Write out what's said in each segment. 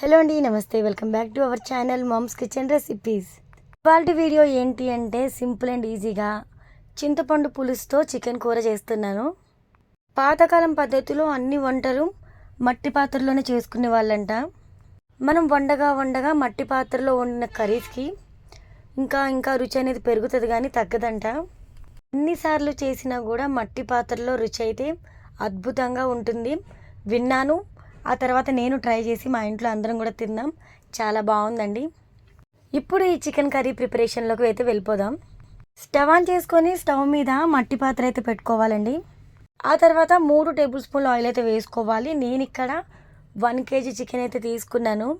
Hello అండి, నమస్తే. Welcome back to our channel mom's kitchen recipes. ఇవాల్టి వీడియో ఏంటి అంటే సింపుల్ అండ్ ఈజీగా చింతపండు పులుసుతో చికెన్ కూర చేస్తున్నాను. పాతకాలం పద్ధతిలో అన్ని వంటలు మట్టి పాత్రలోనే చేసుకునే వాళ్ళంట. మనం వండగా మట్టి పాత్రలో వండిన కర్రీస్కి ఇంకా రుచి అనేది పెరుగుతుంది కానీ తగ్గదంట. ఎన్నిసార్లు చేసినా కూడా మట్టి పాత్రలో రుచి అయితే అద్భుతంగా ఉంటుంది విన్నాను. ఆ తర్వాత నేను ట్రై చేసి మా ఇంట్లో అందరం కూడా తిన్నాం. చాలా బాగుందండి. ఇప్పుడు ఈ చికెన్ కర్రీ ప్రిపరేషన్లోకి అయితే వెళ్ళిపోదాం. స్టవ్ ఆన్ చేసుకొని స్టవ్ మీద మట్టి పాత్ర అయితే పెట్టుకోవాలండి. ఆ తర్వాత 3 టేబుల్ స్పూన్ల ఆయిల్ అయితే వేసుకోవాలి. నేను ఇక్కడ 1 kg చికెన్ అయితే తీసుకున్నాను.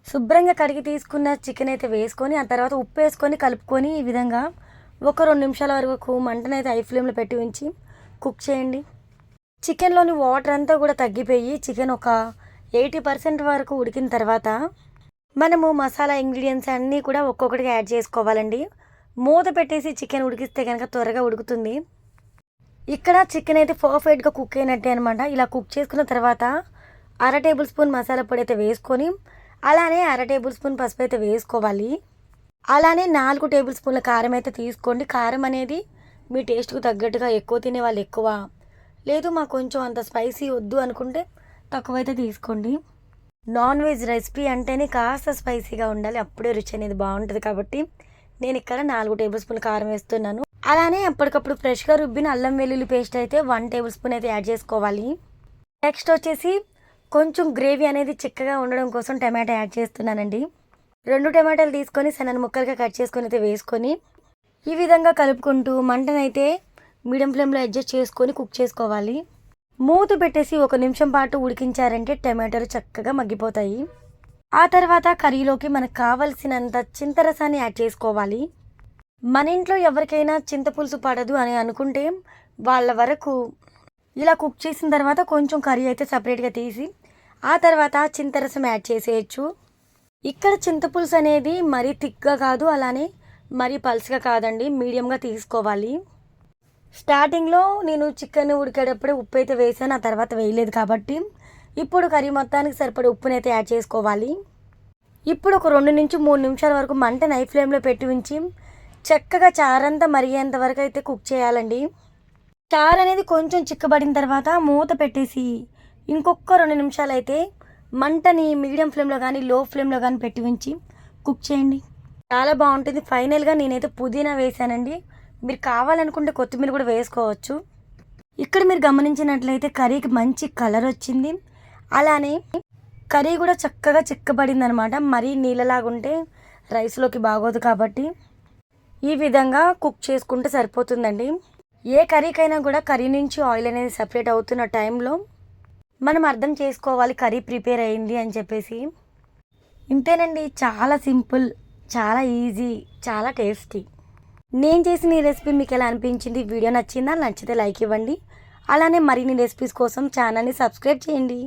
శుభ్రంగా కడిగి తీసుకున్న చికెన్ అయితే వేసుకొని ఆ తర్వాత ఉప్పు వేసుకొని కలుపుకొని ఈ విధంగా ఒక 2 నిమిషాల వరకు మంటనైతే హై ఫ్లేమ్లో పెట్టి ఉంచి కుక్ చేయండి. చికెన్లోని వాటర్ అంతా కూడా తగ్గిపోయి చికెన్ ఒక 80% వరకు ఉడికిన తర్వాత మనము మసాలా ఇంగ్రీడియంట్స్ అన్నీ కూడా ఒక్కొక్కటిగా యాడ్ చేసుకోవాలండి. మూత పెట్టేసి చికెన్ ఉడికిస్తే కనుక త్వరగా ఉడుకుతుంది. ఇక్కడ చికెన్ అయితే పర్ఫెక్ట్గా కుక్ అయినట్టే అనమాట. ఇలా కుక్ చేసుకున్న తర్వాత 1/2 టేబుల్ స్పూన్ మసాలా పొడి అయితే వేసుకొని అలానే 1/2 టేబుల్ స్పూన్ పసుపు అయితే వేసుకోవాలి. అలానే 4 టేబుల్ స్పూన్ల కారం అయితే తీసుకోండి. కారం అనేది మీ టేస్ట్కు తగ్గట్టుగా ఎక్కువ తినే వాళ్ళు ఎక్కువ, లేదు మాకు కొంచెం అంత స్పైసీ వద్దు అనుకుంటే తక్కువైతే తీసుకోండి. నాన్ వెజ్ రెసిపీ అంటేనే కాస్త స్పైసీగా ఉండాలి, అప్పుడే రుచి అనేది బాగుంటుంది. కాబట్టి నేను ఇక్కడ 4 టేబుల్ స్పూన్ కారం వేస్తున్నాను. అలానే అప్పటికప్పుడు ఫ్రెష్గా రుబ్బిన అల్లం వెల్లుల్లి పేస్ట్ అయితే 1 టేబుల్ స్పూన్ అయితే యాడ్ చేసుకోవాలి. నెక్స్ట్ వచ్చేసి కొంచెం గ్రేవీ అనేది చిక్కగా ఉండడం కోసం టమాటా యాడ్ చేస్తున్నానండి. 2 టమాటాలు తీసుకొని సన్నని ముక్కలుగా కట్ చేసుకొని అయితే వేసుకొని ఈ విధంగా కలుపుకుంటూ మంటనైతే మీడియం ఫ్లేమ్లో అడ్జస్ట్ చేసుకొని కుక్ చేసుకోవాలి. మూత పెట్టేసి 1 నిమిషం పాటు ఉడికించారంటే టమాటాలు చక్కగా మగ్గిపోతాయి. ఆ తర్వాత కర్రీలోకి మనకు కావలసినంత చింతరసాన్ని యాడ్ చేసుకోవాలి. మన ఇంట్లో ఎవరికైనా చింతపులుసు పడదు అని అనుకుంటే వాళ్ళ వరకు ఇలా కుక్ చేసిన తర్వాత కొంచెం కర్రీ అయితే సపరేట్గా తీసి ఆ తర్వాత చింతరసం యాడ్ చేసేయచ్చు. ఇక్కడ చింతపులుసు అనేది మరీ థిక్గా కాదు, అలానే మరీ పల్స్గా కాదండి, మీడియంగా తీసుకోవాలి. స్టార్టింగ్లో నేను చికెన్ ఉడికేటప్పుడు ఉప్పు అయితే వేసాను, ఆ తర్వాత వేయలేదు. కాబట్టి ఇప్పుడు కర్రీ మొత్తానికి సరిపడే ఉప్పునైతే యాడ్ చేసుకోవాలి. ఇప్పుడు ఒక 2 నుంచి 3 నిమిషాల వరకు మంటని హై ఫ్లేమ్లో పెట్టి ఉంచి చక్కగా చారంతా మరిగేంత వరకు అయితే కుక్ చేయాలండి. చారు అనేది కొంచెం చిక్కబడిన తర్వాత మూత పెట్టేసి ఇంకొక 2 నిమిషాలు అయితే మంటని మీడియం ఫ్లేమ్లో కానీ లో ఫ్లేమ్లో కానీ పెట్టి ఉంచి కుక్ చేయండి. చాలా బాగుంటుంది. ఫైనల్గా నేనైతే పుదీనా వేసానండి. మీరు కావాలనుకుంటే కొత్తిమీర కూడా వేసుకోవచ్చు. ఇక్కడ మీరు గమనించినట్లయితే కర్రీకి మంచి కలర్ వచ్చింది. అలానే కర్రీ కూడా చక్కగా చిక్కబడింది అనమాట. మరీ నీళ్ళలాగా ఉంటే రైస్లోకి బాగోదు. కాబట్టి ఈ విధంగా కుక్ చేసుకుంటే సరిపోతుందండి. ఏ కర్రీకైనా కూడా కర్రీ నుంచి ఆయిల్ అనేది సపరేట్ అవుతున్న టైంలో మనం అర్థం చేసుకోవాలి కర్రీ ప్రిపేర్ అయింది అని చెప్పేసి. ఇంతేనండి, చాలా సింపుల్, చాలా ఈజీ, చాలా టేస్టీ. నేను చేసిన ఈ రెసిపీ మీకు ఎలా అనిపించింది? వీడియో నచ్చిందా? నచ్చితే లైక్ ఇవ్వండి. అలానే మరిన్ని రెసిపీస్ కోసం ఛానల్ని సబ్స్క్రైబ్ చేయండి.